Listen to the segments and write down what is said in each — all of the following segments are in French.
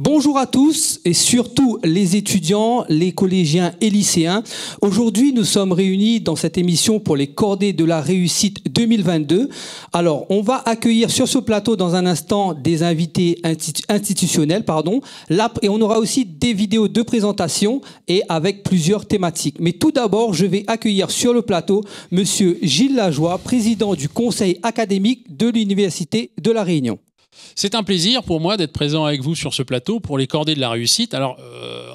Bonjour à tous et surtout les étudiants, les collégiens et lycéens. Aujourd'hui, nous sommes réunis dans cette émission pour les cordées de la réussite 2022. Alors, on va accueillir sur ce plateau dans un instant des invités institutionnels, et on aura aussi des vidéos de présentation et avec plusieurs thématiques. Mais tout d'abord, je vais accueillir sur le plateau Monsieur Gilles Lajoie, président du conseil académique de l'Université de La Réunion. C'est un plaisir pour moi d'être présent avec vous sur ce plateau pour les cordées de la réussite. Alors,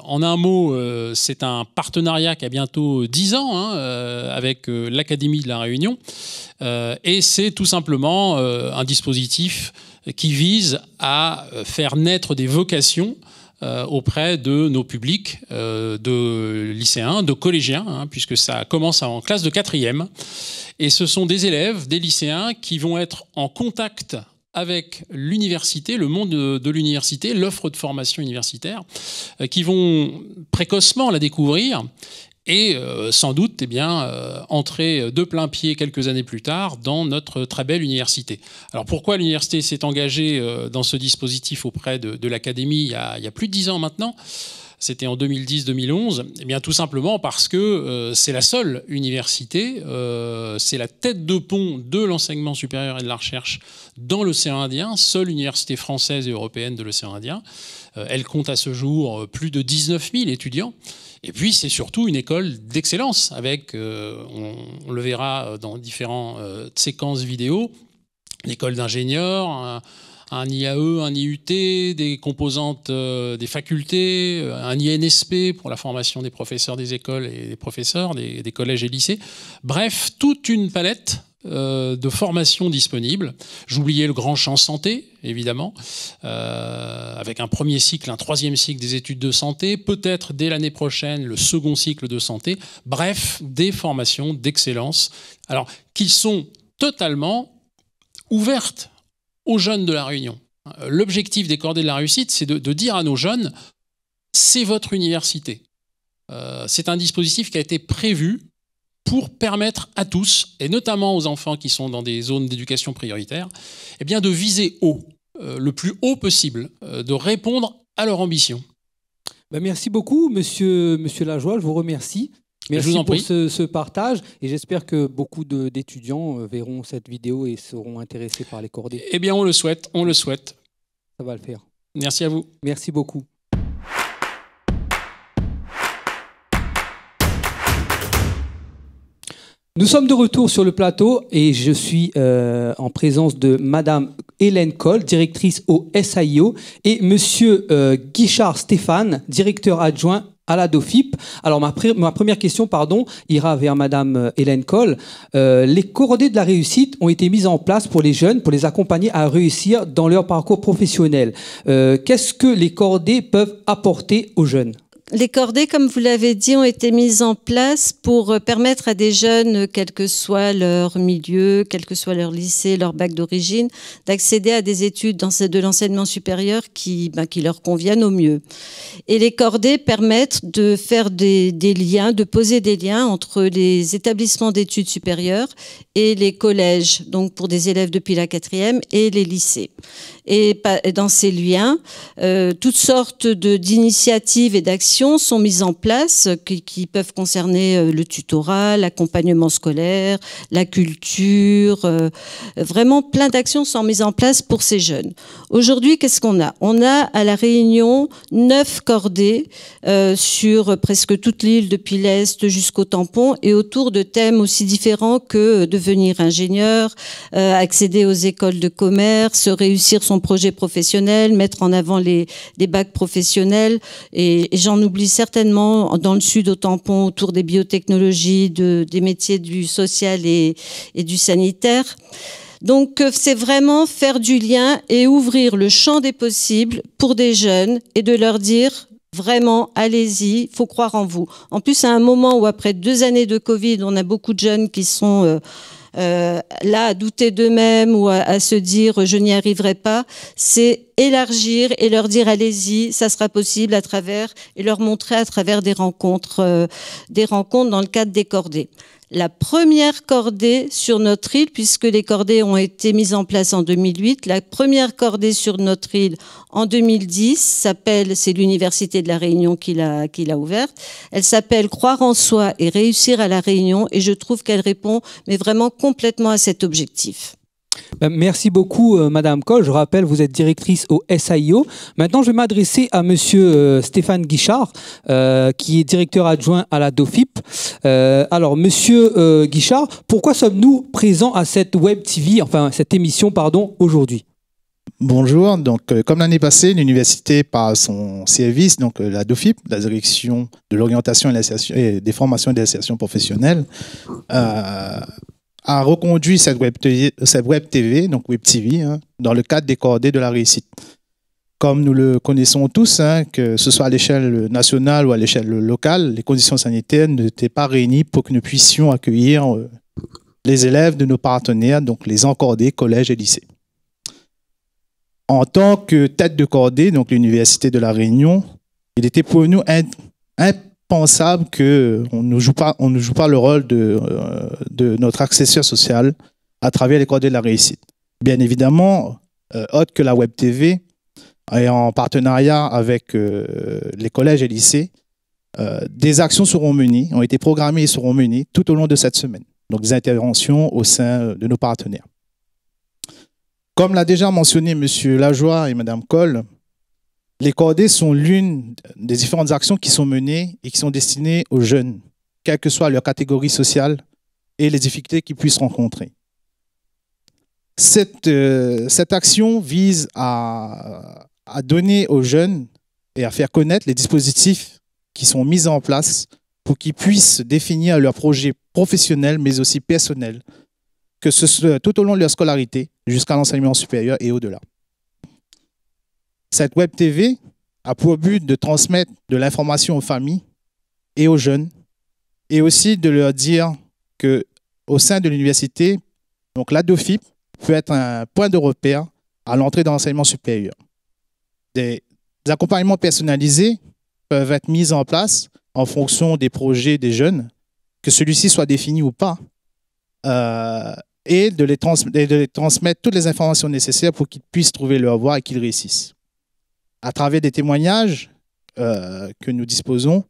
en un mot, c'est un partenariat qui a bientôt 10 ans avec l'Académie de la Réunion. Et c'est tout simplement un dispositif qui vise à faire naître des vocations auprès de nos publics, de lycéens, de collégiens, puisque ça commence en classe de 4e. Et ce sont des élèves, des lycéens qui vont être en contact avec l'université, le monde de l'université, l'offre de formation universitaire, qui vont précocement la découvrir et sans doute entrer de plein pied quelques années plus tard dans notre très belle université. Alors pourquoi l'université s'est engagée dans ce dispositif auprès de l'Académie il y a plus de 10 ans maintenant ? C'était en 2010-2011, eh bien tout simplement parce que c'est la seule université, c'est la tête de pont de l'enseignement supérieur et de la recherche dans l'océan Indien, seule université française et européenne de l'océan Indien. Elle compte à ce jour plus de 19 000 étudiants. Et puis c'est surtout une école d'excellence avec, on le verra dans différentes séquences vidéo, une école d'ingénieurs, un IAE, un IUT, des composantes des facultés, un INSP pour la formation des professeurs des écoles et des professeurs des collèges et lycées. Bref, toute une palette de formations disponibles. J'oubliais le grand champ santé, évidemment, avec un premier cycle, un troisième cycle des études de santé, peut-être dès l'année prochaine le second cycle de santé. Bref, des formations d'excellence, alors qui sont totalement ouvertes aux jeunes de la Réunion. L'objectif des cordées de la réussite, c'est de dire à nos jeunes, c'est votre université. C'est un dispositif qui a été prévu pour permettre à tous, et notamment aux enfants qui sont dans des zones d'éducation prioritaire, eh bien de viser haut, le plus haut possible, de répondre à leur ambition. Merci beaucoup, monsieur Lajoie, je vous remercie. Merci pour ce partage et j'espère que beaucoup d'étudiants verront cette vidéo et seront intéressés par les cordées. Eh bien, on le souhaite, on le souhaite. Ça va le faire. Merci à vous. Merci beaucoup. Nous sommes de retour sur le plateau et je suis en présence de Madame Hélène Coll, directrice au SAIO, et Monsieur Guichard Stéphane, directeur adjoint à la DOFIP. Alors ma première question, ira vers Madame Hélène Coll. Les cordées de la réussite ont été mises en place pour les jeunes, pour les accompagner à réussir dans leur parcours professionnel. Qu'est-ce que les cordées peuvent apporter aux jeunes ? Les cordées, comme vous l'avez dit, ont été mises en place pour permettre à des jeunes, quel que soit leur milieu, quel que soit leur lycée, leur bac d'origine, d'accéder à des études de l'enseignement supérieur qui leur conviennent au mieux. Et les cordées permettent de faire des liens, de poser des liens entre les établissements d'études supérieures et les collèges, donc pour des élèves depuis la 4e, et les lycées. Et dans ces liens, toutes sortes d'initiatives et d'actions sont mises en place qui peuvent concerner le tutorat, l'accompagnement scolaire, la culture. Vraiment, plein d'actions sont mises en place pour ces jeunes. Aujourd'hui, qu'est-ce qu'on a ? On a à La Réunion 9 cordées sur presque toute l'île, depuis l'Est jusqu'au Tampon, et autour de thèmes aussi différents que devenir ingénieur, accéder aux écoles de commerce, réussir son projet professionnel, mettre en avant les bacs professionnels, et j'en oublie certainement dans le sud au Tampon autour des biotechnologies, des métiers du social et du sanitaire. Donc c'est vraiment faire du lien et ouvrir le champ des possibles pour des jeunes et de leur dire vraiment, allez-y, il faut croire en vous. En plus, à un moment où après 2 années de Covid, on a beaucoup de jeunes qui sont là à douter d'eux-mêmes ou à se dire je n'y arriverai pas, c'est élargir et leur dire allez-y, ça sera possible à travers, et leur montrer à travers des rencontres dans le cadre des cordées. La première cordée sur notre île, puisque les cordées ont été mises en place en 2008, la première cordée sur notre île en 2010 c'est l'Université de la Réunion qui l'a ouverte. Elle s'appelle Croire en soi et réussir à la Réunion, et je trouve qu'elle répond mais vraiment complètement à cet objectif. Merci beaucoup, Madame Coll. Je rappelle, vous êtes directrice au SAIO. Maintenant, je vais m'adresser à Monsieur Stéphane Guichard, qui est directeur adjoint à la DOFIP. Alors, Monsieur Guichard, pourquoi sommes-nous présents à cette web TV, enfin cette émission, pardon, aujourd'hui? Bonjour. Donc, comme l'année passée, l'université, par son service, donc la DOFIP, la direction de l'orientation et des formations et des insertions professionnelles, a reconduit cette web TV, donc web TV, dans le cadre des cordées de la réussite. Comme nous le connaissons tous, que ce soit à l'échelle nationale ou à l'échelle locale, les conditions sanitaires n'étaient pas réunies pour que nous puissions accueillir les élèves de nos partenaires, donc les encordés, collèges et lycées. En tant que tête de cordée, donc l'Université de la Réunion, il était pour nous impensable qu'on ne joue pas le rôle de notre accessoire social à travers les cordées de la réussite. Bien évidemment, autre que la Web TV, et en partenariat avec les collèges et lycées, des actions seront menées, ont été programmées et seront menées tout au long de cette semaine. Donc des interventions au sein de nos partenaires. Comme l'a déjà mentionné M. Lajoie et Mme Coll, les cordées sont l'une des différentes actions qui sont menées et qui sont destinées aux jeunes, quelle que soit leur catégorie sociale et les difficultés qu'ils puissent rencontrer. Cette action vise à donner aux jeunes et à faire connaître les dispositifs qui sont mis en place pour qu'ils puissent définir leurs projets professionnels mais aussi personnels, que ce soit tout au long de leur scolarité jusqu'à l'enseignement supérieur et au-delà. Cette web TV a pour but de transmettre de l'information aux familles et aux jeunes, et aussi de leur dire qu'au sein de l'université, donc la DOFIP peut être un point de repère à l'entrée dans l'enseignement supérieur. Des accompagnements personnalisés peuvent être mis en place en fonction des projets des jeunes, que celui-ci soit défini ou pas, et de les transmettre toutes les informations nécessaires pour qu'ils puissent trouver leur voie et qu'ils réussissent. À travers des témoignages que nous disposons,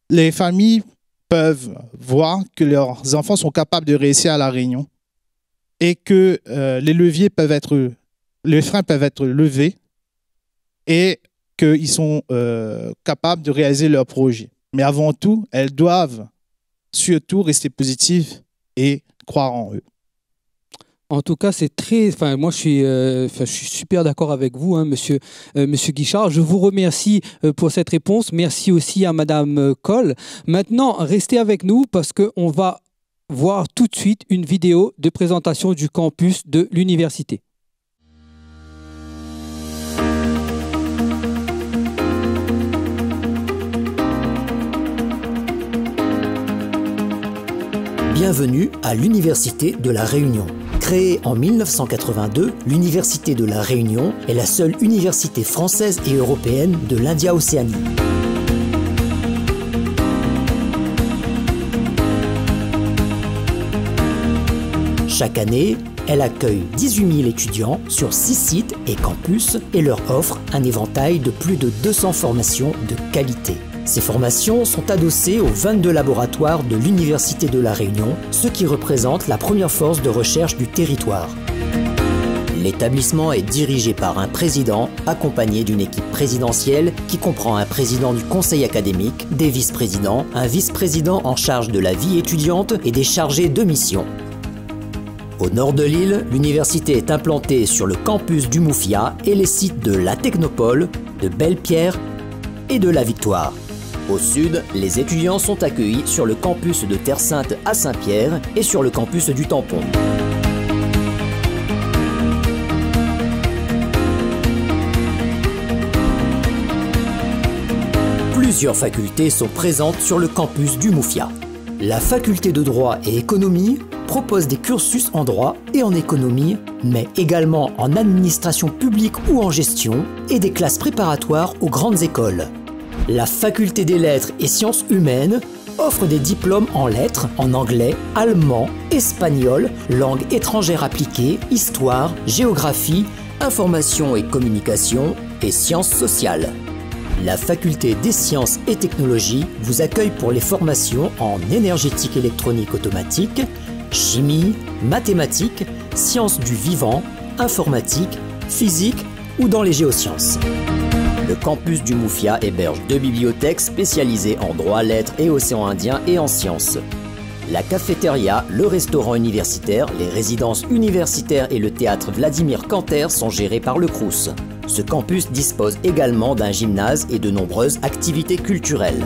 les familles peuvent voir que leurs enfants sont capables de réussir à la Réunion et que les freins peuvent être levés et qu'ils sont capables de réaliser leurs projets. Mais avant tout, elles doivent surtout rester positives et croire en eux. En tout cas, c'est très. Enfin, moi, je suis super d'accord avec vous, monsieur Guichard. Je vous remercie pour cette réponse. Merci aussi à Madame Coll. Maintenant, restez avec nous parce qu'on va voir tout de suite une vidéo de présentation du campus de l'université. Bienvenue à l'Université de la Réunion. Créée en 1982, l'Université de la Réunion est la seule université française et européenne de l'India-Océanie. Chaque année, elle accueille 18 000 étudiants sur 6 sites et campus et leur offre un éventail de plus de 200 formations de qualité. Ces formations sont adossées aux 22 laboratoires de l'Université de la Réunion, ce qui représente la première force de recherche du territoire. L'établissement est dirigé par un président, accompagné d'une équipe présidentielle qui comprend un président du conseil académique, des vice-présidents, un vice-président en charge de la vie étudiante et des chargés de mission. Au nord de l'île, l'université est implantée sur le campus du Moufia et les sites de la Technopole, de Belle-Pierre et de la Victoire. Au sud, les étudiants sont accueillis sur le campus de Terre-Sainte à Saint-Pierre et sur le campus du Tampon. Plusieurs facultés sont présentes sur le campus du Moufia. La faculté de droit et économie propose des cursus en droit et en économie, mais également en administration publique ou en gestion et des classes préparatoires aux grandes écoles. La faculté des lettres et sciences humaines offre des diplômes en lettres, en anglais, allemand, espagnol, langue étrangère appliquée, histoire, géographie, information et communication et sciences sociales. La faculté des sciences et technologies vous accueille pour les formations en énergétique électronique automatique, chimie, mathématiques, sciences du vivant, informatique, physique ou dans les géosciences. Le campus du Mouffia héberge 2 bibliothèques spécialisées en droit, lettres et océan Indien et en sciences. La cafétéria, le restaurant universitaire, les résidences universitaires et le théâtre Vladimir Canter sont gérés par le Crous. Ce campus dispose également d'un gymnase et de nombreuses activités culturelles.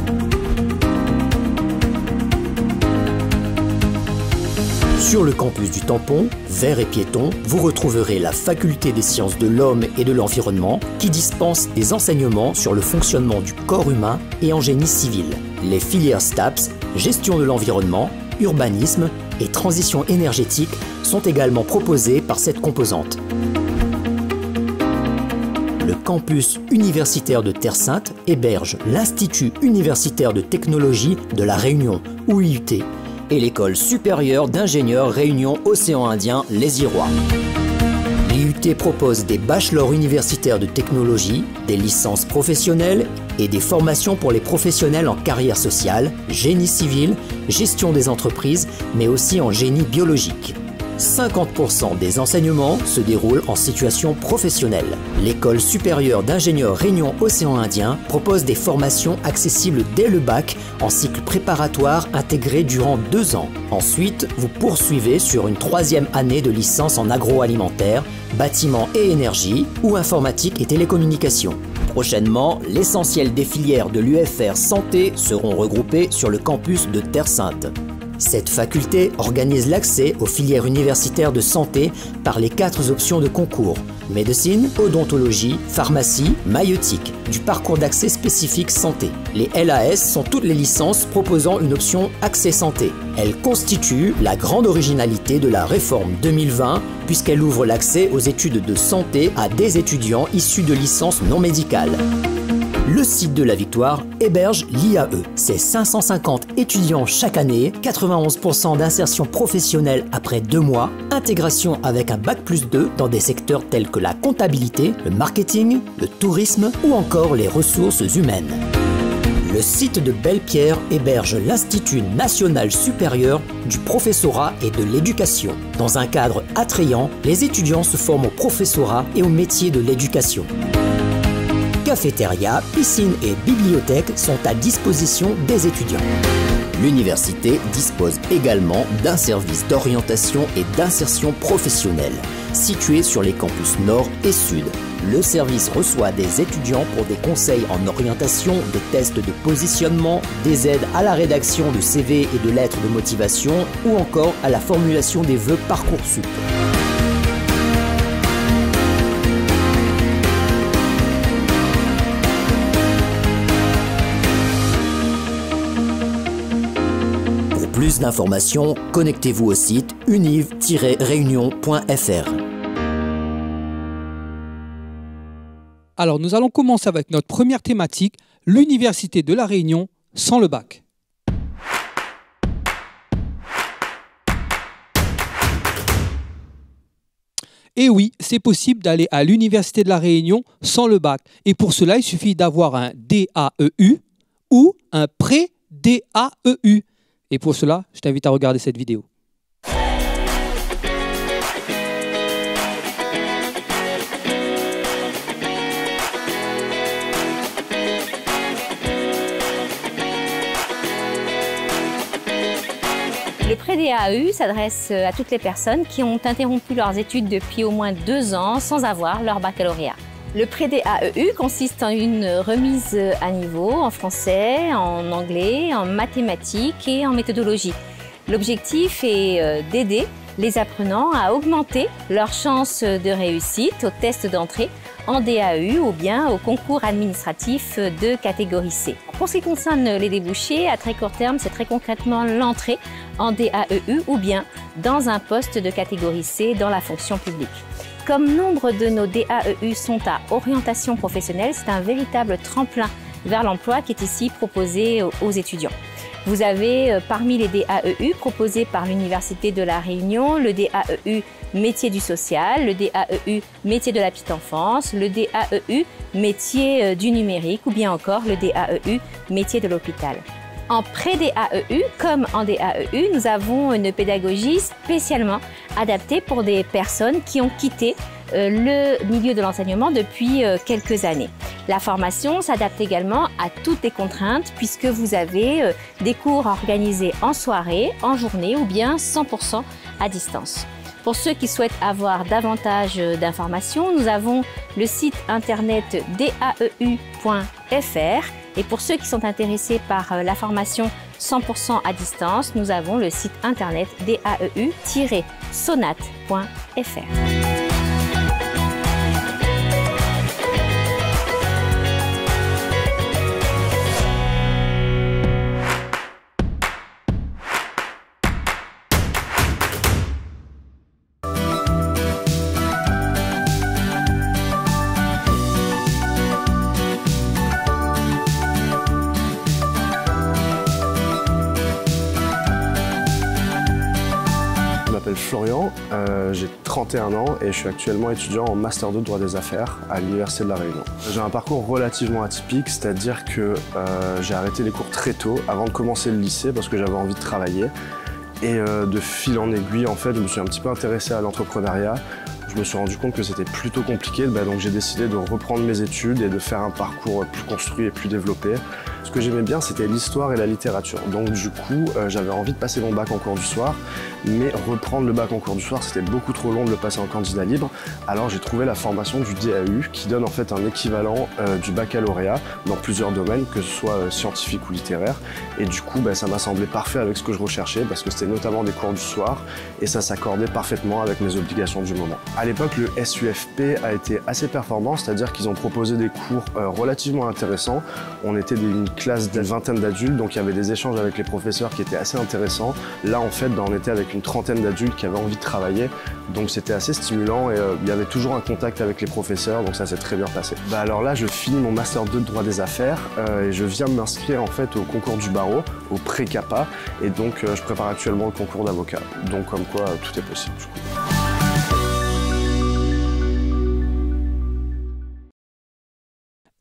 Sur le campus du Tampon, vert et piéton, vous retrouverez la faculté des sciences de l'homme et de l'environnement qui dispense des enseignements sur le fonctionnement du corps humain et en génie civil. Les filières STAPS, gestion de l'environnement, urbanisme et transition énergétique sont également proposées par cette composante. Le campus universitaire de Terre Sainte héberge l'Institut universitaire de technologie de la Réunion, ou IUT, et l'École supérieure d'ingénieurs Réunion Océan Indien, les Irois. L'IUT propose des bachelors universitaires de technologie, des licences professionnelles et des formations pour les professionnels en carrière sociale, génie civil, gestion des entreprises, mais aussi en génie biologique. 50% des enseignements se déroulent en situation professionnelle. L'École supérieure d'ingénieurs Réunion Océan Indien propose des formations accessibles dès le bac en cycle préparatoire intégré durant 2 ans. Ensuite, vous poursuivez sur une 3e année de licence en agroalimentaire, bâtiment et énergie ou informatique et télécommunications. Prochainement, l'essentiel des filières de l'UFR Santé seront regroupées sur le campus de Terre Sainte. Cette faculté organise l'accès aux filières universitaires de santé par les 4 options de concours: médecine, odontologie, pharmacie, maïeutique, du parcours d'accès spécifique santé. Les LAS sont toutes les licences proposant une option accès santé. Elles constituent la grande originalité de la réforme 2020 puisqu'elle ouvre l'accès aux études de santé à des étudiants issus de licences non médicales. Le site de la Victoire héberge l'IAE. C'est 550 étudiants chaque année, 91% d'insertion professionnelle après 2 mois, intégration avec un bac+2 dans des secteurs tels que la comptabilité, le marketing, le tourisme ou encore les ressources humaines. Le site de Belle-Pierre héberge l'Institut national supérieur du professorat et de l'éducation. Dans un cadre attrayant, les étudiants se forment au professorat et au métier de l'éducation. Cafétéria, piscine et bibliothèque sont à disposition des étudiants. L'université dispose également d'un service d'orientation et d'insertion professionnelle, situé sur les campus nord et sud. Le service reçoit des étudiants pour des conseils en orientation, des tests de positionnement, des aides à la rédaction de CV et de lettres de motivation ou encore à la formulation des vœux Parcoursup. Plus d'informations, connectez-vous au site univ-réunion.fr. Alors, nous allons commencer avec notre première thématique, l'Université de la Réunion sans le bac. Et oui, c'est possible d'aller à l'Université de la Réunion sans le bac. Et pour cela, il suffit d'avoir un DAEU ou un pré-DAEU. Et pour cela, je t'invite à regarder cette vidéo. Le pré-DAEU s'adresse à toutes les personnes qui ont interrompu leurs études depuis au moins 2 ans sans avoir leur baccalauréat. Le pré-DAEU consiste en une remise à niveau en français, en anglais, en mathématiques et en méthodologie. L'objectif est d'aider les apprenants à augmenter leurs chances de réussite au test d'entrée en DAEU ou bien au concours administratif de catégorie C. Pour ce qui concerne les débouchés, à très court terme, c'est très concrètement l'entrée en DAEU ou bien dans un poste de catégorie C dans la fonction publique. Comme nombre de nos DAEU sont à orientation professionnelle, c'est un véritable tremplin vers l'emploi qui est ici proposé aux étudiants. Vous avez parmi les DAEU proposés par l'Université de La Réunion, le DAEU métier du social, le DAEU métier de la petite enfance, le DAEU métier du numérique ou bien encore le DAEU métier de l'hôpital. En pré-DAEU comme en DAEU, nous avons une pédagogie spécialement adaptée pour des personnes qui ont quitté le milieu de l'enseignement depuis quelques années. La formation s'adapte également à toutes les contraintes puisque vous avez des cours organisés en soirée, en journée ou bien 100% à distance. Pour ceux qui souhaitent avoir davantage d'informations, nous avons le site internet daeu.fr et pour ceux qui sont intéressés par la formation 100% à distance, nous avons le site internet daeu-sonate.fr. Je m'appelle Florian, j'ai 31 ans et je suis actuellement étudiant en Master 2 de droit des affaires à l'Université de La Réunion. J'ai un parcours relativement atypique, c'est-à-dire que j'ai arrêté les cours très tôt avant de commencer le lycée parce que j'avais envie de travailler. Et de fil en aiguille, en fait, je me suis un petit peu intéressé à l'entrepreneuriat. Je me suis rendu compte que c'était plutôt compliqué, donc j'ai décidé de reprendre mes études et de faire un parcours plus construit et plus développé. Ce que j'aimais bien, c'était l'histoire et la littérature. Donc du coup, j'avais envie de passer mon bac en cours du soir, mais reprendre le bac en cours du soir, c'était beaucoup trop long de le passer en candidat libre. Alors j'ai trouvé la formation du DAU qui donne en fait un équivalent du baccalauréat dans plusieurs domaines, que ce soit scientifique ou littéraire. Et du coup, ça m'a semblé parfait avec ce que je recherchais parce que c'était notamment des cours du soir et ça s'accordait parfaitement avec mes obligations du moment. À l'époque, le SUFP a été assez performant, c'est-à-dire qu'ils ont proposé des cours relativement intéressants. On était une classe d'une vingtaine d'adultes, donc il y avait des échanges avec les professeurs qui étaient assez intéressants. Là, en fait, on était avec une trentaine d'adultes qui avaient envie de travailler, donc c'était assez stimulant et il y avait toujours un contact avec les professeurs, donc ça s'est très bien passé. Alors là, je finis mon Master 2 de droit des affaires et je viens de m'inscrire en fait au concours du barreau, au pré-CAPA, et donc je prépare actuellement le concours d'avocat. Donc comme quoi, tout est possible du coup.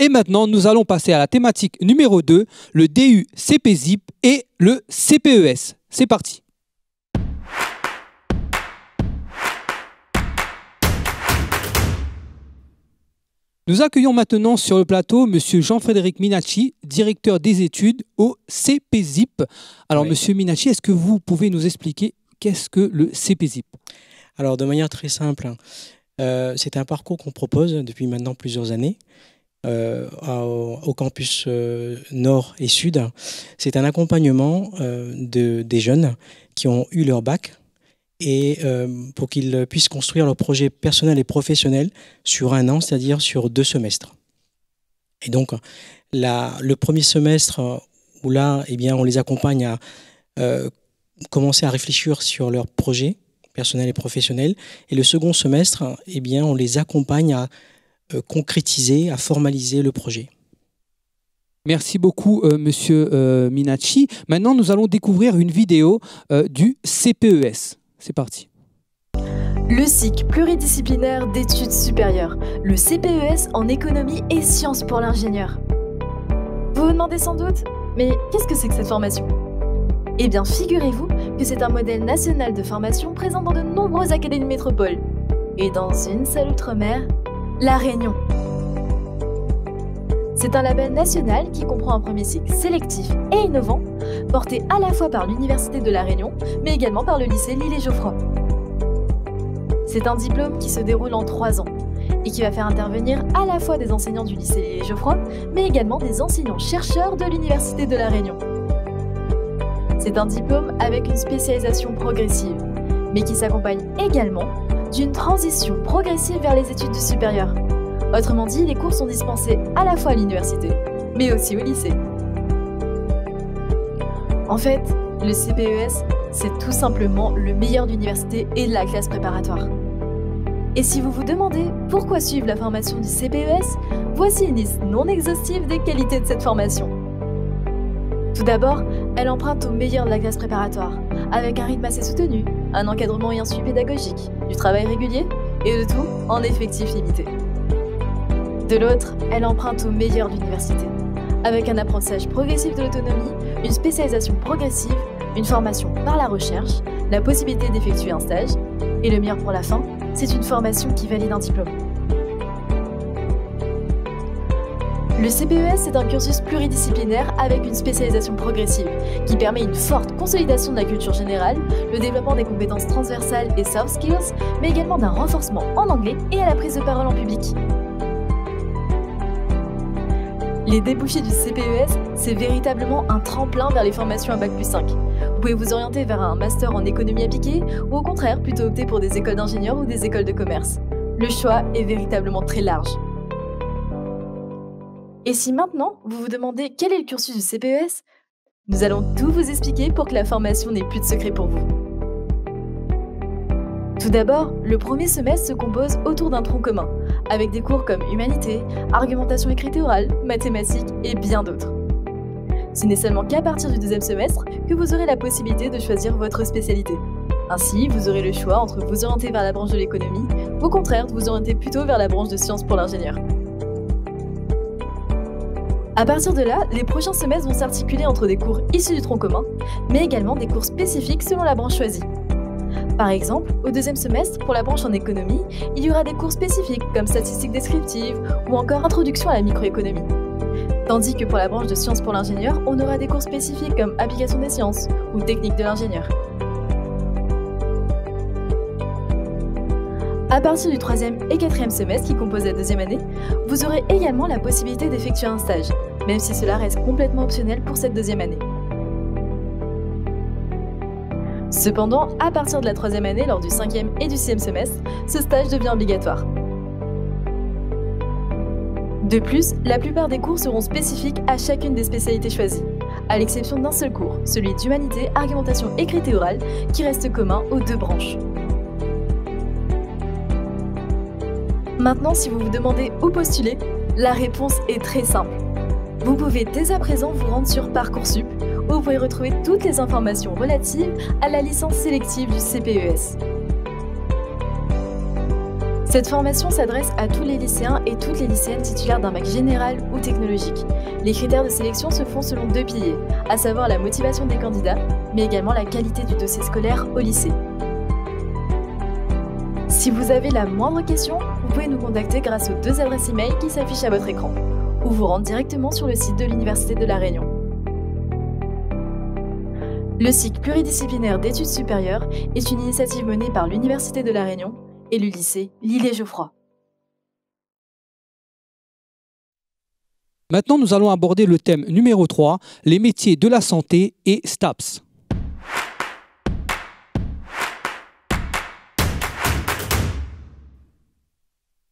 Et maintenant, nous allons passer à la thématique numéro 2, le DU CPZIP et le CPES. C'est parti. Nous accueillons maintenant sur le plateau Monsieur Jean-Frédéric Minacci, directeur des études au CPZIP. Alors, oui. Monsieur Minacci, est-ce que vous pouvez nous expliquer qu'est-ce que le CPZIP? Alors, de manière très simple, c'est un parcours qu'on propose depuis maintenant plusieurs années. Au campus nord et sud. C'est un accompagnement des jeunes qui ont eu leur bac et pour qu'ils puissent construire leur projet personnel et professionnel sur un an, c'est-à-dire sur 2 semestres. Et donc, le premier semestre où là, on les accompagne à commencer à réfléchir sur leur projet personnel et professionnel. Et le second semestre, on les accompagne à concrétiser, à formaliser le projet. Merci beaucoup, Monsieur Minacci. Maintenant, nous allons découvrir une vidéo du CPES. C'est parti. Le cycle pluridisciplinaire d'études supérieures, le CPES en économie et sciences pour l'ingénieur. Vous vous demandez sans doute, mais qu'est-ce que c'est que cette formation? Eh bien, figurez-vous que c'est un modèle national de formation présent dans de nombreuses académies métropoles. Et dans une seule outre-mer, La Réunion. C'est un label national qui comprend un premier cycle sélectif et innovant, porté à la fois par l'Université de La Réunion, mais également par le lycée L'Île-et-Geoffroy. C'est un diplôme qui se déroule en 3 ans et qui va faire intervenir à la fois des enseignants du lycée L'Île-et-Geoffroy, mais également des enseignants-chercheurs de l'Université de La Réunion. C'est un diplôme avec une spécialisation progressive, mais qui s'accompagne également d'une transition progressive vers les études du supérieur. Autrement dit, les cours sont dispensés à la fois à l'université, mais aussi au lycée. En fait, le CPES, c'est tout simplement le meilleur de l'université et de la classe préparatoire. Et si vous vous demandez pourquoi suivre la formation du CPES, voici une liste non exhaustive des qualités de cette formation. Tout d'abord, elle emprunte au meilleur de la classe préparatoire, avec un rythme assez soutenu, un encadrement et un suivi pédagogique, du travail régulier et le tout en effectif limité. De l'autre, elle emprunte au meilleur de l'université, avec un apprentissage progressif de l'autonomie, une spécialisation progressive, une formation par la recherche, la possibilité d'effectuer un stage, et le meilleur pour la fin, c'est une formation qui valide un diplôme. Le CPES est un cursus pluridisciplinaire avec une spécialisation progressive qui permet une forte consolidation de la culture générale, le développement des compétences transversales et soft skills, mais également d'un renforcement en anglais et à la prise de parole en public. Les débouchés du CPES, c'est véritablement un tremplin vers les formations à Bac+5. Vous pouvez vous orienter vers un master en économie appliquée ou au contraire plutôt opter pour des écoles d'ingénieurs ou des écoles de commerce. Le choix est véritablement très large. Et si maintenant, vous vous demandez quel est le cursus du CPES, nous allons tout vous expliquer pour que la formation n'ait plus de secret pour vous. Tout d'abord, le premier semestre se compose autour d'un tronc commun, avec des cours comme humanité, argumentation écrite et orale, mathématiques et bien d'autres. Ce n'est seulement qu'à partir du deuxième semestre que vous aurez la possibilité de choisir votre spécialité. Ainsi, vous aurez le choix entre vous orienter vers la branche de l'économie ou au contraire de vous orienter plutôt vers la branche de sciences pour l'ingénieur. À partir de là, les prochains semestres vont s'articuler entre des cours issus du tronc commun, mais également des cours spécifiques selon la branche choisie. Par exemple, au deuxième semestre, pour la branche en économie, il y aura des cours spécifiques comme statistiques descriptives ou encore introduction à la microéconomie. Tandis que pour la branche de sciences pour l'ingénieur, on aura des cours spécifiques comme application des sciences ou technique de l'ingénieur. À partir du 3e et 4e semestre qui composent la deuxième année, vous aurez également la possibilité d'effectuer un stage, même si cela reste complètement optionnel pour cette deuxième année. Cependant, à partir de la 3e année, lors du 5e et du 6e semestre, ce stage devient obligatoire. De plus, la plupart des cours seront spécifiques à chacune des spécialités choisies, à l'exception d'un seul cours, celui d'humanité, argumentation écrite et orale, qui reste commun aux deux branches. Maintenant, si vous vous demandez où postuler, la réponse est très simple. Vous pouvez dès à présent vous rendre sur Parcoursup, où vous pouvez retrouver toutes les informations relatives à la licence sélective du CPES. Cette formation s'adresse à tous les lycéens et toutes les lycéennes titulaires d'un bac général ou technologique. Les critères de sélection se font selon deux piliers, à savoir la motivation des candidats, mais également la qualité du dossier scolaire au lycée. Si vous avez la moindre question, vous pouvez nous contacter grâce aux deux adresses e-mail qui s'affichent à votre écran, ou vous rendre directement sur le site de l'Université de La Réunion. Le cycle pluridisciplinaire d'études supérieures est une initiative menée par l'Université de La Réunion et le lycée L'Île-et-Geoffroy. Maintenant, nous allons aborder le thème numéro 3, les métiers de la santé et STAPS.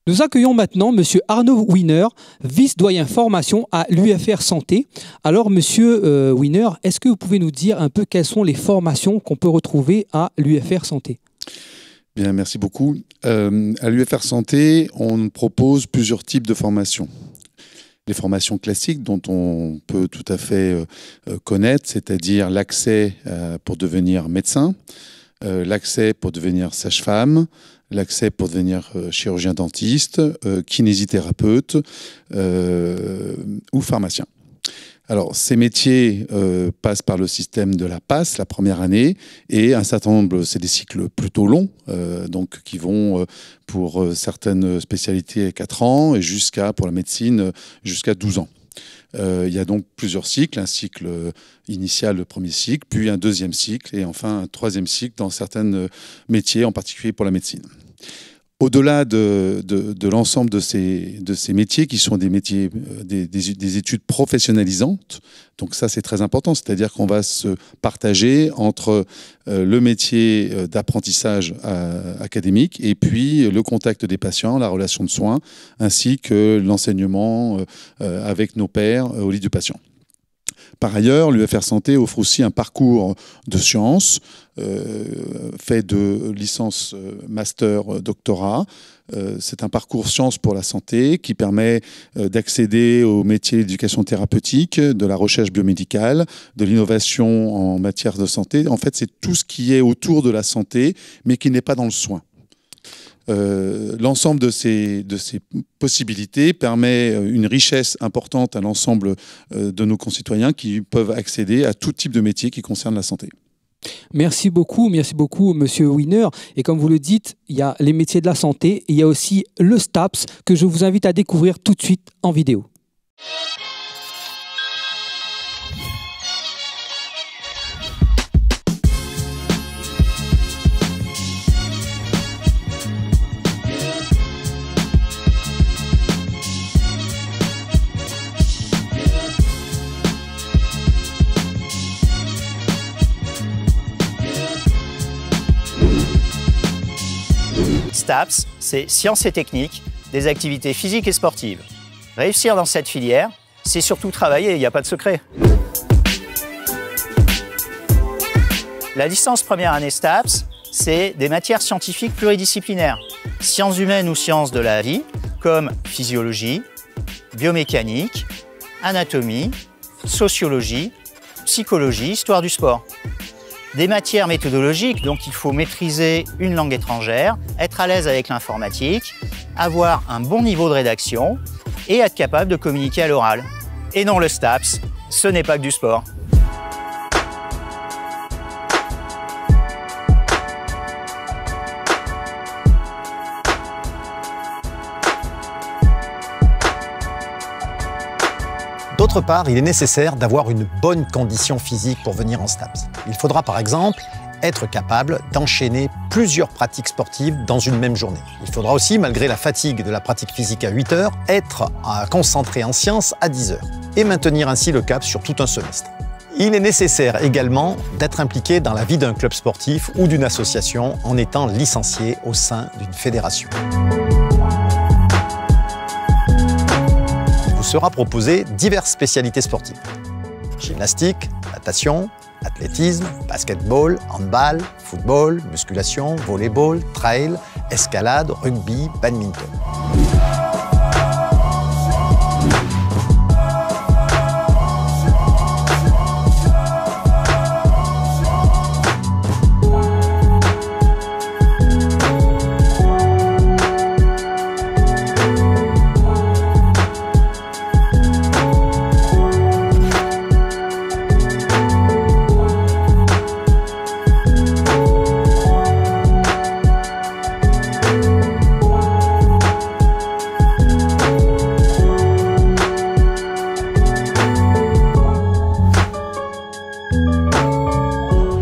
Nous accueillons maintenant Monsieur Arnaud Wiener, vice-doyen formation à l'UFR Santé. Alors Monsieur Wiener, est-ce que vous pouvez nous dire un peu quelles sont les formations qu'on peut retrouver à l'UFR Santé? Bien, merci beaucoup. À l'UFR Santé, on propose plusieurs types de formations. Les formations classiques dont on peut tout à fait connaître, c'est-à-dire l'accès pour devenir médecin, l'accès pour devenir sage-femme, l'accès pour devenir chirurgien-dentiste, kinésithérapeute ou pharmacien. Alors, ces métiers passent par le système de la PASS, la première année, et un certain nombre, c'est des cycles plutôt longs, donc qui vont pour certaines spécialités 4 ans et jusqu'à, pour la médecine, jusqu'à 12 ans. Il y a donc plusieurs cycles, un cycle initial, le premier cycle, puis un deuxième cycle et enfin un troisième cycle dans certains métiers, en particulier pour la médecine. Au-delà de l'ensemble de ces métiers qui sont des métiers, des études professionnalisantes, donc ça c'est très important, c'est-à-dire qu'on va se partager entre le métier d'apprentissage académique et puis le contact des patients, la relation de soins, ainsi que l'enseignement avec nos pairs au lit du patient. Par ailleurs, l'UFR Santé offre aussi un parcours de sciences fait de licence, master, doctorat. C'est un parcours sciences pour la santé qui permet d'accéder aux métiers d'éducation thérapeutique, de la recherche biomédicale, de l'innovation en matière de santé. En fait, c'est tout ce qui est autour de la santé, mais qui n'est pas dans le soin. L'ensemble de ces possibilités permet une richesse importante à l'ensemble de nos concitoyens qui peuvent accéder à tout type de métier qui concerne la santé. Merci beaucoup, Monsieur Wiener. Et comme vous le dites, il y a les métiers de la santé, et il y a aussi le STAPS que je vous invite à découvrir tout de suite en vidéo. STAPS, c'est sciences et techniques, des activités physiques et sportives. Réussir dans cette filière, c'est surtout travailler, il n'y a pas de secret. La licence première année STAPS, c'est des matières scientifiques pluridisciplinaires, sciences humaines ou sciences de la vie, comme physiologie, biomécanique, anatomie, sociologie, psychologie, histoire du sport. Des matières méthodologiques, donc il faut maîtriser une langue étrangère, être à l'aise avec l'informatique, avoir un bon niveau de rédaction et être capable de communiquer à l'oral. Et non, le STAPS, ce n'est pas que du sport. D'autre part, il est nécessaire d'avoir une bonne condition physique pour venir en STAPS. Il faudra par exemple être capable d'enchaîner plusieurs pratiques sportives dans une même journée. Il faudra aussi, malgré la fatigue de la pratique physique à 8 heures, être concentré en sciences à 10 heures et maintenir ainsi le cap sur tout un semestre. Il est nécessaire également d'être impliqué dans la vie d'un club sportif ou d'une association en étant licencié au sein d'une fédération. Sera proposé diverses spécialités sportives. Gymnastique, natation, athlétisme, basketball, handball, football, musculation, volleyball, trail, escalade, rugby, badminton.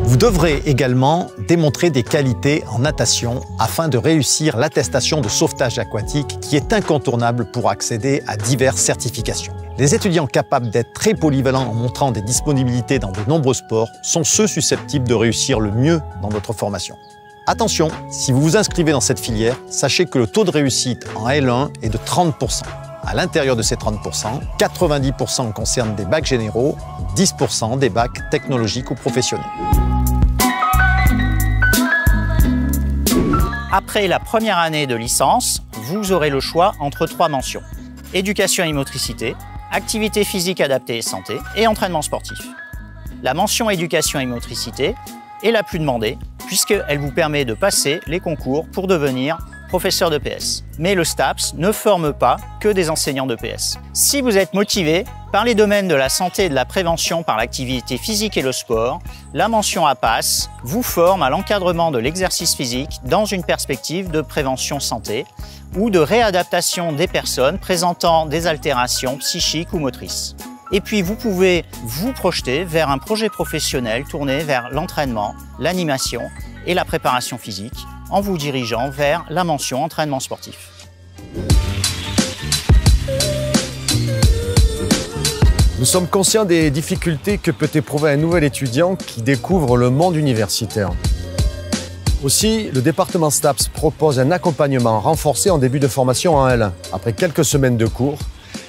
Vous devrez également démontrer des qualités en natation afin de réussir l'attestation de sauvetage aquatique qui est incontournable pour accéder à diverses certifications. Les étudiants capables d'être très polyvalents en montrant des disponibilités dans de nombreux sports sont ceux susceptibles de réussir le mieux dans notre formation. Attention, si vous vous inscrivez dans cette filière, sachez que le taux de réussite en L1 est de 30%. À l'intérieur de ces 30%, 90% concernent des bacs généraux, 10% des bacs technologiques ou professionnels. Après la première année de licence, vous aurez le choix entre 3 mentions. Éducation et motricité, activité physique adaptée et santé, et entraînement sportif. La mention éducation et motricité est la plus demandée, puisqu'elle vous permet de passer les concours pour devenir professeur de PS. Mais le STAPS ne forme pas que des enseignants de PS. Si vous êtes motivé par les domaines de la santé et de la prévention par l'activité physique et le sport, la mention APAS vous forme à l'encadrement de l'exercice physique dans une perspective de prévention santé ou de réadaptation des personnes présentant des altérations psychiques ou motrices. Et puis vous pouvez vous projeter vers un projet professionnel tourné vers l'entraînement, l'animation et la préparation physique en vous dirigeant vers la mention entraînement sportif. Nous sommes conscients des difficultés que peut éprouver un nouvel étudiant qui découvre le monde universitaire. Aussi, le département STAPS propose un accompagnement renforcé en début de formation en L1. Après quelques semaines de cours,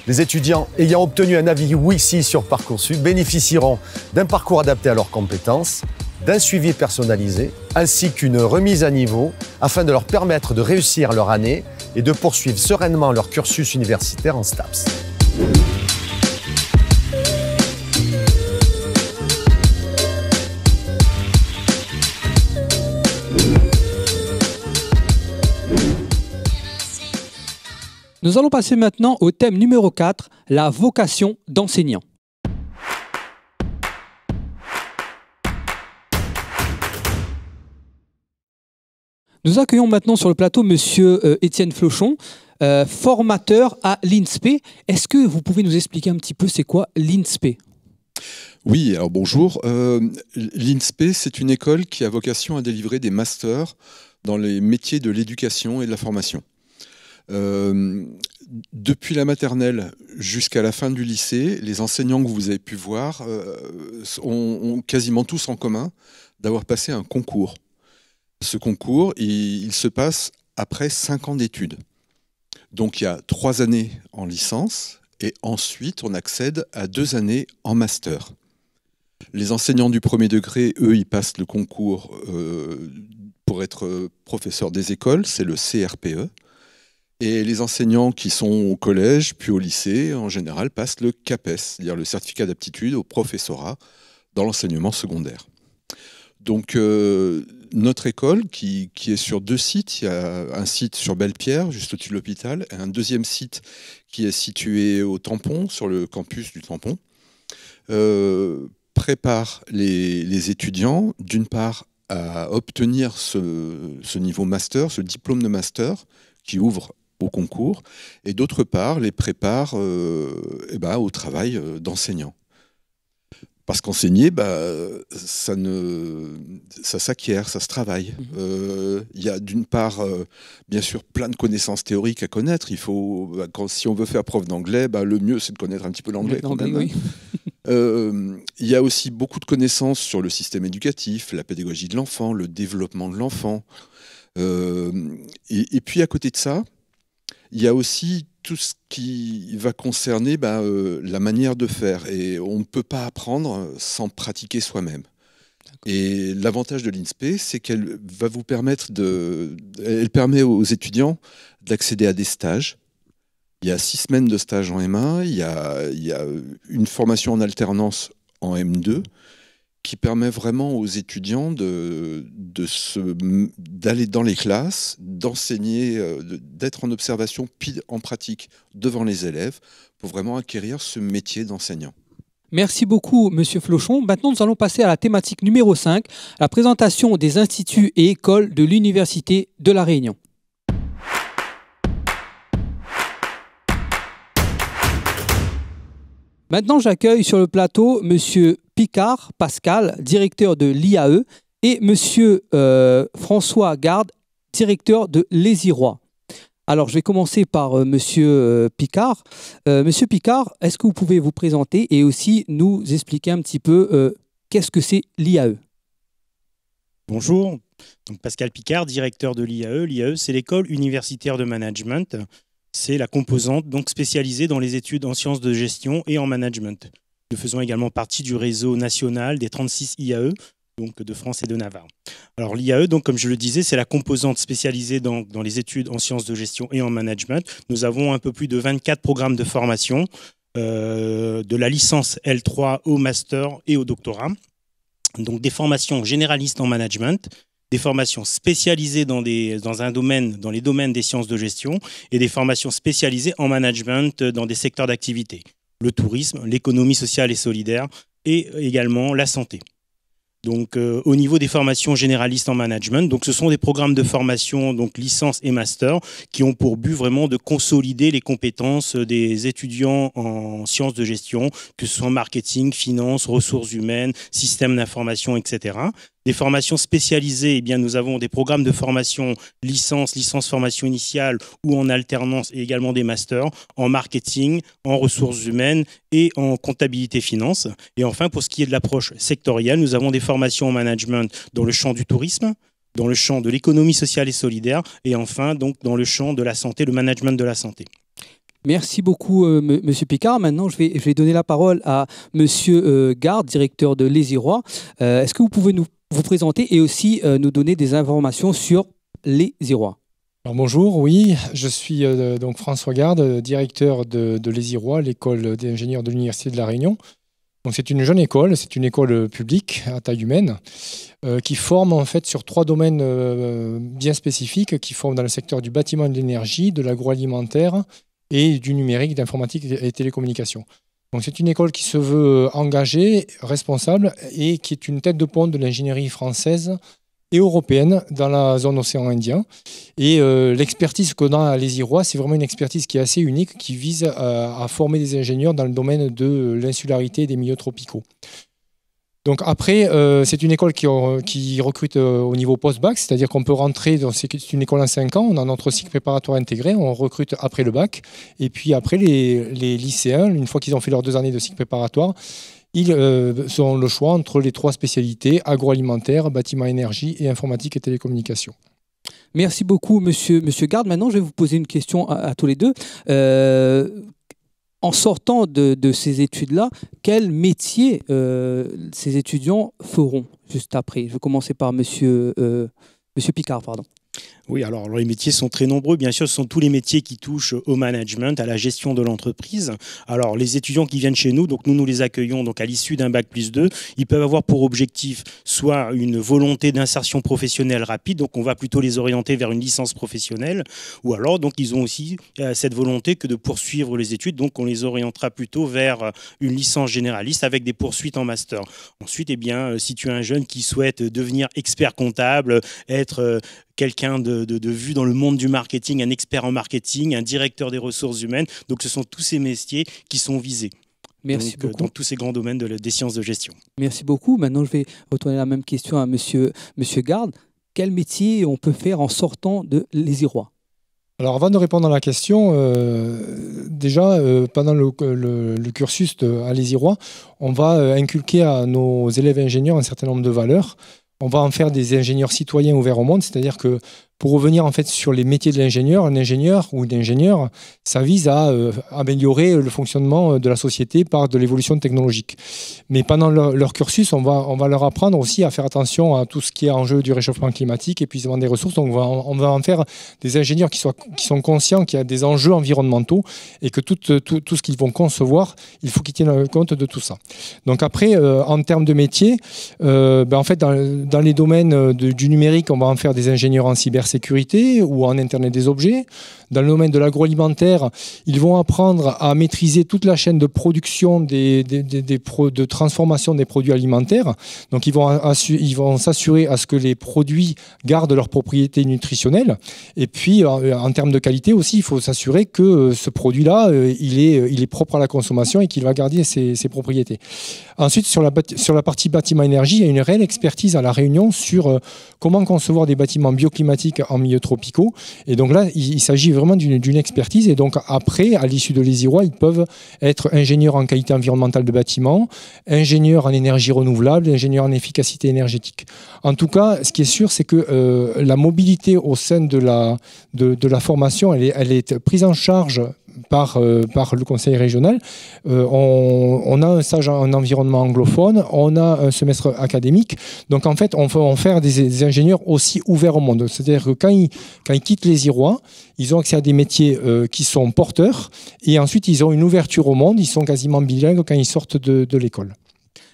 les étudiants ayant obtenu un avis oui-si sur Parcoursup bénéficieront d'un parcours adapté à leurs compétences, d'un suivi personnalisé, ainsi qu'une remise à niveau afin de leur permettre de réussir leur année et de poursuivre sereinement leur cursus universitaire en STAPS. Nous allons passer maintenant au thème numéro 4, la vocation d'enseignant. Nous accueillons maintenant sur le plateau Monsieur Étienne Flochon, formateur à l'INSPE. Est-ce que vous pouvez nous expliquer un petit peu c'est quoi l'INSPE ? Oui, alors bonjour. L'INSPE, c'est une école qui a vocation à délivrer des masters dans les métiers de l'éducation et de la formation. Depuis la maternelle jusqu'à la fin du lycée, les enseignants que vous avez pu voir ont quasiment tous en commun d'avoir passé un concours. Ce concours, il se passe après 5 ans d'études. Donc il y a 3 années en licence et ensuite on accède à 2 années en master. Les enseignants du premier degré, eux, ils passent le concours pour être professeurs des écoles, c'est le CRPE. Et les enseignants qui sont au collège puis au lycée, en général, passent le CAPES, c'est-à-dire le certificat d'aptitude au professorat dans l'enseignement secondaire. Donc notre école, qui est sur 2 sites, il y a un site sur Belle-Pierre, juste au-dessus de l'hôpital, et un deuxième site qui est situé au Tampon, sur le campus du Tampon, prépare les étudiants, d'une part, à obtenir ce niveau master, ce diplôme de master, qui ouvre au concours, et d'autre part, les prépare au travail d'enseignant. Parce qu'enseigner, ça s'acquiert, ça se travaille. Il y a d'une part, bien sûr, plein de connaissances théoriques à connaître. Il faut, si on veut faire prof d'anglais, le mieux, c'est de connaître un petit peu l'anglais. Oui. Il y a aussi beaucoup de connaissances sur le système éducatif, la pédagogie de l'enfant, le développement de l'enfant. Et puis, à côté de ça, il y a aussi tout ce qui va concerner la manière de faire. Et on ne peut pas apprendre sans pratiquer soi-même. Et l'avantage de l'INSPE, c'est qu'elle va vous permettre elle permet aux étudiants d'accéder à des stages. Il y a 6 semaines de stage en M1, il y a une formation en alternance en M2, qui permet vraiment aux étudiants d'aller dans les classes, d'enseigner, d'être en observation puis en pratique devant les élèves pour vraiment acquérir ce métier d'enseignant. Merci beaucoup, Monsieur Flochon. Maintenant, nous allons passer à la thématique numéro 5, la présentation des instituts et écoles de l'Université de La Réunion. Maintenant, j'accueille sur le plateau Monsieur Picard Pascal, directeur de l'IAE, et Monsieur François Garde, directeur de l'ESIROI. Alors, je vais commencer par Monsieur Picard. Monsieur Picard, est-ce que vous pouvez vous présenter et aussi nous expliquer un petit peu qu'est-ce que c'est l'IAE? Bonjour, donc Pascal Picard, directeur de l'IAE. L'IAE, c'est l'école universitaire de management. C'est la composante donc spécialisée dans les études en sciences de gestion et en management. Nous faisons également partie du réseau national des 36 IAE, donc de France et de Navarre. Alors l'IAE, donc comme je le disais, c'est la composante spécialisée dans les études en sciences de gestion et en management. Nous avons un peu plus de 24 programmes de formation, de la licence L3 au master et au doctorat. Donc des formations généralistes en management, des formations spécialisées dans les domaines des sciences de gestion et des formations spécialisées en management dans des secteurs d'activité, le tourisme, l'économie sociale et solidaire et également la santé. Donc, au niveau des formations généralistes en management, donc ce sont des programmes de formation, donc licence et master, qui ont pour but vraiment de consolider les compétences des étudiants en sciences de gestion, que ce soit marketing, finance, ressources humaines, système d'information, etc. Des formations spécialisées, eh bien, nous avons des programmes de formation licence formation initiale ou en alternance et également des masters en marketing, en ressources humaines et en comptabilité finance. Et enfin, pour ce qui est de l'approche sectorielle, nous avons des formations en management dans le champ du tourisme, dans le champ de l'économie sociale et solidaire et enfin donc dans le champ de la santé, le management de la santé. Merci beaucoup, Monsieur Picard. Maintenant, je vais donner la parole à Monsieur Garde, directeur de Les Irois. Est-ce que vous pouvez vous présenter et aussi nous donner des informations sur Les Irois? Alors bonjour, oui, je suis donc François Garde, directeur de Les Irois, l'école d'ingénieurs de l'Université de La Réunion. Donc c'est une jeune école, c'est une école publique à taille humaine qui forme en fait sur 3 domaines bien spécifiques, qui forment dans le secteur du bâtiment et de l'énergie, de l'agroalimentaire et du numérique, d'informatique et télécommunications. Donc c'est une école qui se veut engagée, responsable et qui est une tête de pont de l'ingénierie française et européenne dans la zone océan Indien. Et l'expertise qu'on a à Les Irois, c'est vraiment une expertise qui est assez unique, qui vise à former des ingénieurs dans le domaine de l'insularité et des milieux tropicaux. Donc après, c'est une école qui recrute au niveau post-bac, c'est-à-dire qu'on peut rentrer, c'est une école en 5 ans, on a notre cycle préparatoire intégré, on recrute après le bac, et puis après les lycéens, une fois qu'ils ont fait leurs 2 années de cycle préparatoire, ils ont le choix entre les 3 spécialités, agroalimentaire, bâtiment énergie et informatique et télécommunications. Merci beaucoup, Monsieur Garde. Maintenant, je vais vous poser une question à tous les deux. En sortant de ces études-là, quel métier ces étudiants feront juste après? Je vais commencer par Monsieur Picard, pardon. Oui, alors les métiers sont très nombreux. Bien sûr, ce sont tous les métiers qui touchent au management, à la gestion de l'entreprise. Alors, les étudiants qui viennent chez nous, donc nous les accueillons donc à l'issue d'un bac+2. Ils peuvent avoir pour objectif soit une volonté d'insertion professionnelle rapide, donc on va plutôt les orienter vers une licence professionnelle, ou alors donc ils ont aussi cette volonté que de poursuivre les études, donc on les orientera plutôt vers une licence généraliste avec des poursuites en master. Ensuite, eh bien, si tu es un jeune qui souhaite devenir expert comptable, être quelqu'un de vue dans le monde du marketing, un expert en marketing, un directeur des ressources humaines. Donc, ce sont tous ces métiers qui sont visés. Merci beaucoup. Dans tous ces grands domaines des sciences de gestion. Merci beaucoup. Maintenant, je vais retourner la même question à Monsieur Garde. Quel métier on peut faire en sortant de Les Irois? Alors, avant de répondre à la question, déjà, pendant le cursus à Les Irois, on va inculquer à nos élèves ingénieurs un certain nombre de valeurs. On va en faire des ingénieurs citoyens ouverts au monde, c'est-à-dire que pour revenir en fait sur les métiers de l'ingénieur, un ingénieur ou une ingénieure, ça vise à améliorer le fonctionnement de la société par de l'évolution technologique. Mais pendant leur cursus, on va leur apprendre aussi à faire attention à tout ce qui est enjeu du réchauffement climatique, épuisement des ressources. Donc on va en faire des ingénieurs qui sont conscients qu'il y a des enjeux environnementaux et que tout ce qu'ils vont concevoir, il faut qu'ils tiennent compte de tout ça. Donc après, en termes de métiers, en fait, dans les domaines du numérique, on va en faire des ingénieurs en cybersécurité ou en Internet des objets. Dans le domaine de l'agroalimentaire, ils vont apprendre à maîtriser toute la chaîne de production de transformation des produits alimentaires. Donc, ils vont s'assurer à ce que les produits gardent leurs propriétés nutritionnelles. Et puis, en termes de qualité aussi, il faut s'assurer que ce produit-là, il est propre à la consommation et qu'il va garder ses propriétés. Ensuite, sur la partie bâtiment énergie, il y a une réelle expertise à La Réunion sur comment concevoir des bâtiments bioclimatiques en milieux tropicaux. Et donc là, il s'agit vraiment d'une expertise. Et donc après, à l'issue de Les Irois, ils peuvent être ingénieurs en qualité environnementale de bâtiments, ingénieurs en énergie renouvelable, ingénieurs en efficacité énergétique. En tout cas, ce qui est sûr, c'est que la mobilité au sein de la formation, elle est prise en charge par le conseil régional. On a un stage en environnement anglophone, on a un semestre académique. Donc en fait, on va en faire des ingénieurs aussi ouverts au monde. C'est-à-dire que quand ils quittent Les Irois, ils ont accès à des métiers qui sont porteurs et ensuite ils ont une ouverture au monde, ils sont quasiment bilingues quand ils sortent de l'école.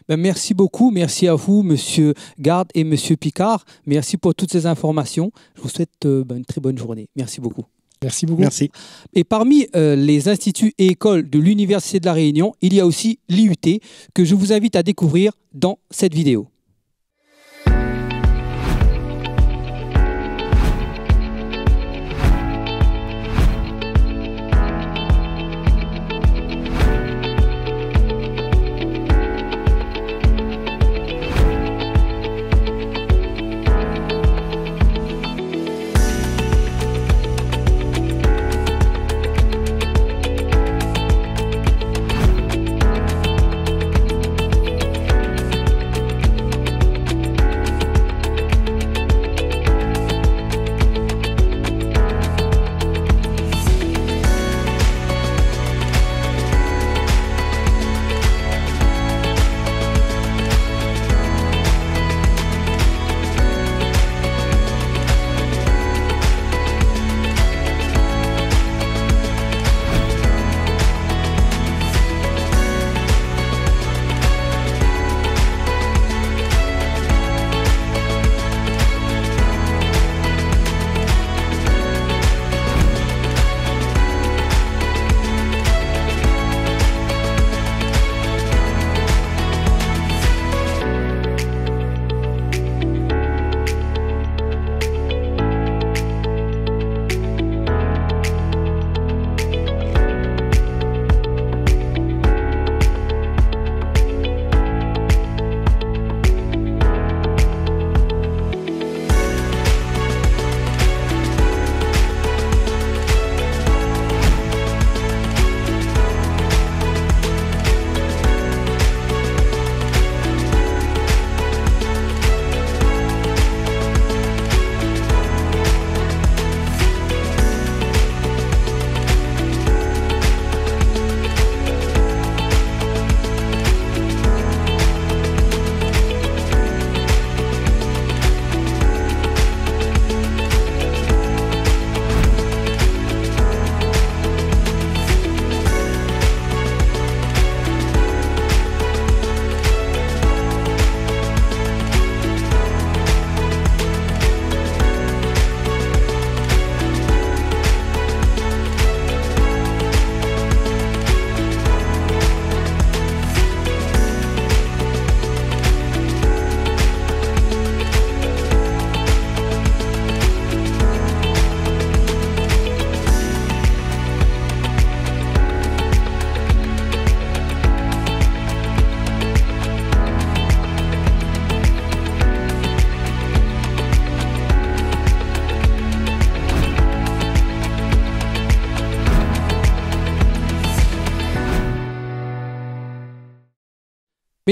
Merci beaucoup, merci à vous, Monsieur Garde et Monsieur Picard. Merci pour toutes ces informations. Je vous souhaite une très bonne journée. Merci beaucoup. Merci beaucoup. Merci. Et parmi les instituts et écoles de l'Université de La Réunion, il y a aussi l'IUT que je vous invite à découvrir dans cette vidéo.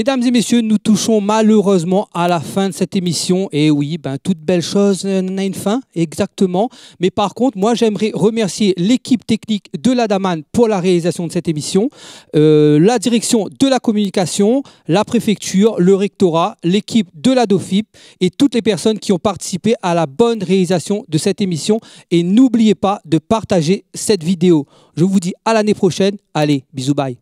Mesdames et messieurs, nous touchons malheureusement à la fin de cette émission. Et oui, toute belle chose n'a une fin, exactement. Mais par contre, moi, j'aimerais remercier l'équipe technique de la DAMAN pour la réalisation de cette émission, la direction de la communication, la préfecture, le rectorat, l'équipe de la DOFIP et toutes les personnes qui ont participé à la bonne réalisation de cette émission. Et n'oubliez pas de partager cette vidéo. Je vous dis à l'année prochaine. Allez, bisous, bye.